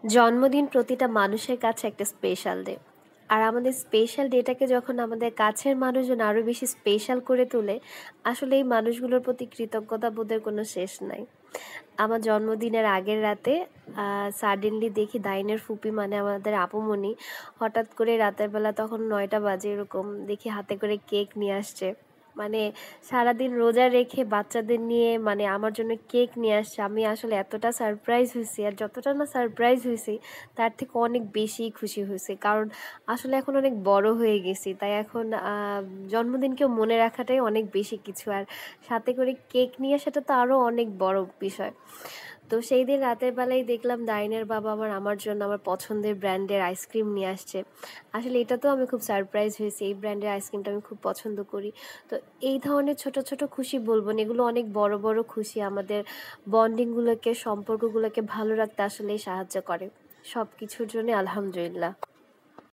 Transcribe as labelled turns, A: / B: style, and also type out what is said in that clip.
A: জন্মদিন প্রতিটা মানুষের কাছে একটা স্পেশাল ডে। আর আমাদের স্পেশাল ডেটাকে যখন আমাদের কাছের মানুষজন আরও বেশি স্পেশাল করে তোলে, আসলে এই মানুষগুলোর প্রতি কৃতজ্ঞতা বোধের কোনো শেষ নাই। আমার জন্মদিনের আগের রাতে সাডেনলি দেখি দাইনের ফুপি মানে আমাদের আপুমণি হঠাৎ করে রাতের বেলা তখন 9টা বাজে এরকম দেখি হাতে করে কেক নিয়ে আসছে। মানে সারাদিন রোজা রেখে বাচ্চাদের নিয়ে মানে আমার জন্য কেক নিয়ে আসছে। আমি আসলে এতটা সারপ্রাইজ হয়েছি, আর যতটা না সারপ্রাইজ হয়েছি তার থেকে অনেক বেশি খুশি হয়েছি, কারণ আসলে এখন অনেক বড় হয়ে গেছি, তাই এখন জন্মদিনকেও মনে রাখাটাই অনেক বেশি কিছু। আর সাথে করে কেক নিয়ে আসাটা তো আরও অনেক বড় বিষয়। তো সেই দিন রাতের বেলায় দেখলাম দাইনের বাবা আমার জন্য আমার পছন্দের ব্র্যান্ডের আইসক্রিম নিয়ে আসছে। আসলে এটা তো আমি খুব সারপ্রাইজ হয়েছি, এই ব্র্যান্ডের আইসক্রিমটা আমি খুব পছন্দ করি। তো এই ধরনের ছোট ছোট খুশি বলবো না, এগুলো অনেক বড় বড় খুশি আমাদের বন্ডিংগুলোকে সম্পর্কগুলোকে ভালো রাখতে আসলেই সাহায্য করে। সব কিছুর জন্য আলহামদুলিল্লাহ।